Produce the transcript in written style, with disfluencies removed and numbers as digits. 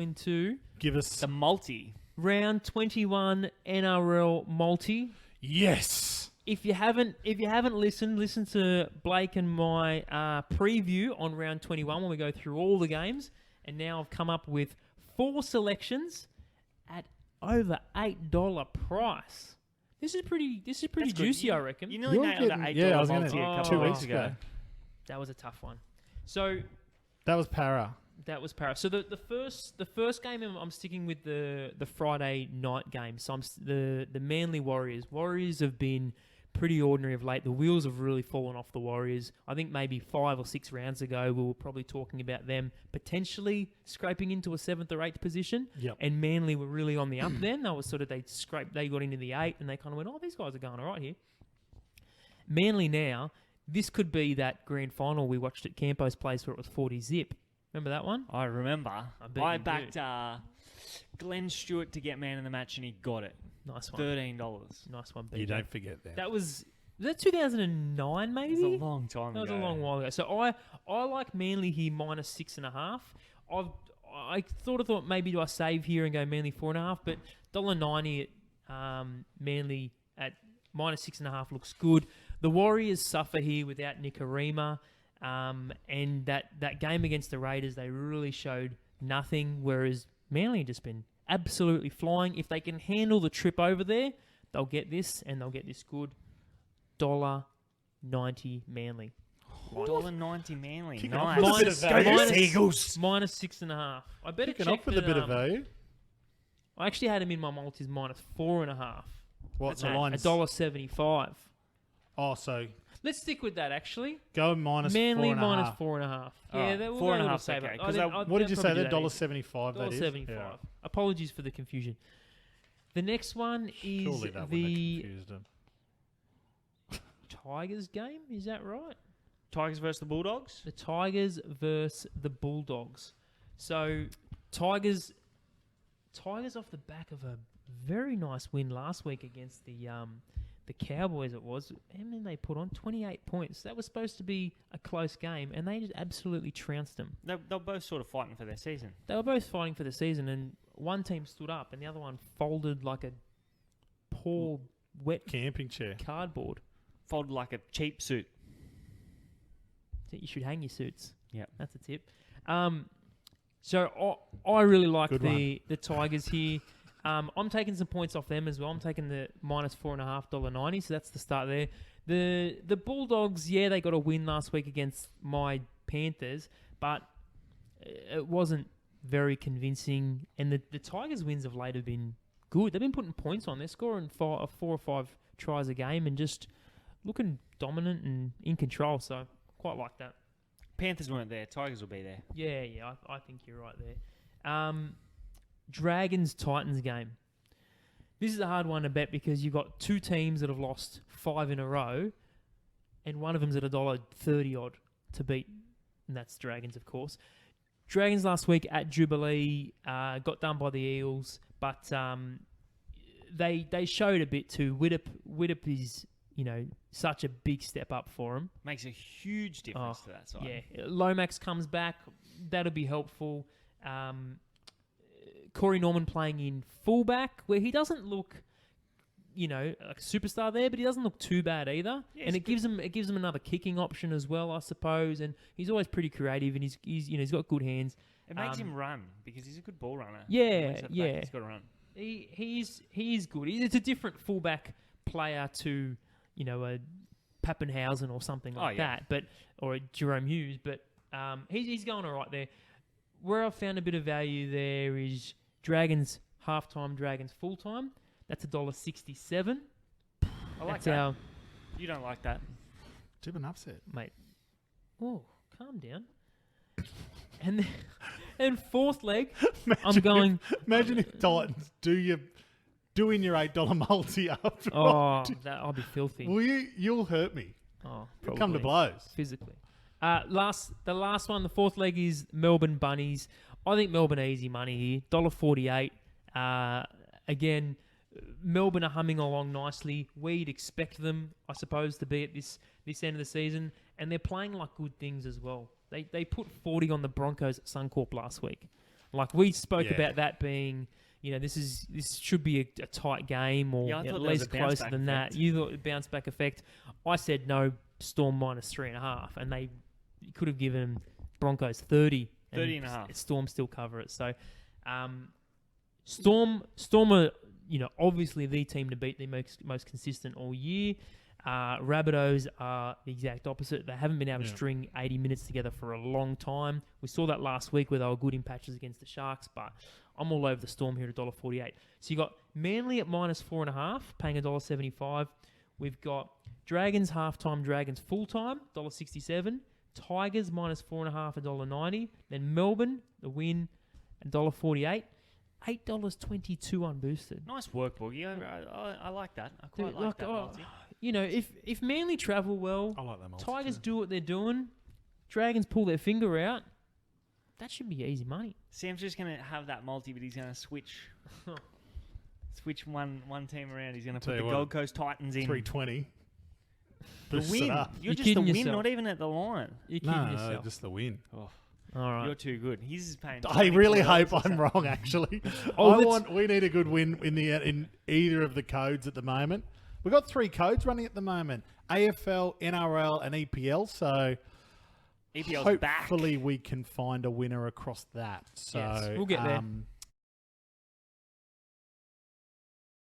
into Give us The multi. round 21 NRL multi. yes. If you haven't listened, listen to Blake and my preview on round 21 when we go through all the games. And now I've come up with 4 selections at over $8 price. This is pretty That's good. juicy, I reckon. You nearly You're nailed getting- the $8 yeah, I was multi gonna- a couple 2 of weeks weeks ago. That was a tough one. So That was para. that was Paris. So the first game I'm sticking with the Friday night game. So the Manly Warriors. Warriors have been pretty ordinary of late. The wheels have really fallen off the Warriors. I think maybe 5 or 6 rounds ago we were probably talking about them potentially scraping into a 7th or 8th position. Yep. And Manly were really on the up then. They was sort of they got into the 8 and they kind of went, oh, these guys are going all right here. Manly now, this could be that grand final we watched at Campo's place where it was 40 zip. Remember that one? I remember. bet I you do. backed Glenn Stewart to get man of the match, and he got it. Nice one. $13. Nice one, You BJ. don't forget that. That was 2009 maybe? It was a long time That ago. was a long while ago. So I like Manly here minus 6.5. I thought maybe do I save here and go Manly 4.5, but $1.90 at Manly at minus 6.5 looks good. The Warriors suffer here without Nicarima, and that game against the Raiders they really showed nothing, whereas Manly have just been absolutely flying. If they can handle the trip over there, they'll get this, and they'll get this good. $1.90 Manly. $1.90 Manly. Kicking off Nice. with a bit of value. Go Eagles. Minus 6.5. I better Kicking check off with a that, bit of value. I actually had him in my multis minus 4.5. What's the At line? $1.75. Oh, so Let's stick with that actually. go minus Manly 4.5. minus 4.5. Yeah, Alright, we'll 4.5 go a little 's okay, saver. 'cause What did you say there? $1.75. That is. $1.75. Yeah. Apologies for the confusion. The next one is Surely that wouldn't have the confused them. Tigers game. Is that right? Tigers versus the Bulldogs. The Tigers versus the Bulldogs. So Tigers off the back of a very nice win last week against the Cowboys. It was, how many they put on? 28 points. That was supposed to be a close game, and they just absolutely trounced them. They're both sort of fighting for their season. They were both fighting for the season, and one team stood up, and the other one folded like a poor wet Camping chair. cardboard. Folded like a cheap suit. You should hang your suits. Yep. That's a tip. So I really like Good the Tigers here. I'm taking some points off them as well. I'm taking the minus 4.5 $1.90. So that's the start there. The Bulldogs, yeah, they got a win last week against my Panthers, but it wasn't very convincing. And the Tigers' wins of late have been good. They've been putting points on. They're scoring 4 or 5 tries a game and just looking dominant and in control. So quite like that. Panthers weren't there. Tigers will be there. Yeah, I think you're right there. Dragons-Titans game. This is a hard one to bet because you've got 2 teams that have lost 5 in a row, and one of them's at $1.30 odd to beat, and that's Dragons, of course. Dragons last week at Jubilee got done by the Eels, but they showed a bit too. Widdop is, such a big step up for them. Makes a huge difference to that side. Yeah, Lomax comes back. That'll be helpful. Corey Norman playing in fullback, where he doesn't look, like a superstar there, but he doesn't look too bad either. Yeah, and it gives him another kicking option as well, I suppose. And he's always pretty creative, and he's got good hands. It makes him run because he's a good ball runner. Yeah, He's got to run. He is good. It's a different fullback player to a Pappenhausen or something like that, or a Jerome Hughes. But he's going all right there. Where I've found a bit of value there is Dragons halftime, Dragons full time. That's $1.67. I like That's that. You don't like that. Too an upset. Mate. Oh, calm down. And then fourth leg, Imagine if Titans doing your $8 multi after. I'll be filthy. Will you? You'll hurt me. Oh, You'll probably. come to blows. Physically. The last one, the fourth leg is Melbourne Bunnies. I think Melbourne are easy money here. $1.48. Again, Melbourne are humming along nicely. We'd expect them, I suppose, to be at this end of the season. And they're playing like good things as well. They put 40 on the Broncos at Suncorp last week. Like we spoke Yeah. about that being, this should be a tight game or Yeah, I at thought there was least a bounce closer back than that. effect. You thought a bounce back effect. I said no, Storm -3.5, and they could have given Broncos 30. 30.5. Storm still cover it. So, Storm are, obviously the team to beat. They're most consistent all year. Rabbitohs are the exact opposite. They haven't been able to string 80 minutes together for a long time. We saw that last week where they were good in patches against the Sharks, but I'm all over the Storm here at $1.48. So you got Manly at -4.5, paying $1.75. We've got Dragons halftime, Dragons full-time, $1.67. Tigers -4.5, $1.90. Then Melbourne, the win, $1.48. $8.22 unboosted. Nice work, Boogie. I like that. I quite like that multi. If Manly travel well, I like that multi Tigers too. do what they're doing, Dragons pull their finger out, that should be easy money. Sam's just going to have that multi, but he's going to switch one team around. He's going to put the Gold Coast Titans in. 320. The Boost it win. up. You're just kidding the win, yourself. not even at the line. You're kidding No, yourself. just the win. Oh, All right. you're too good. He's paying. I really $24 hope or I'm something. wrong. Actually, Oh, we need a good win in either of the codes at the moment. We've got 3 codes running at the moment: AFL, NRL, and EPL. So EPL's back. hopefully we can find a winner across that. So Yes, we'll get there.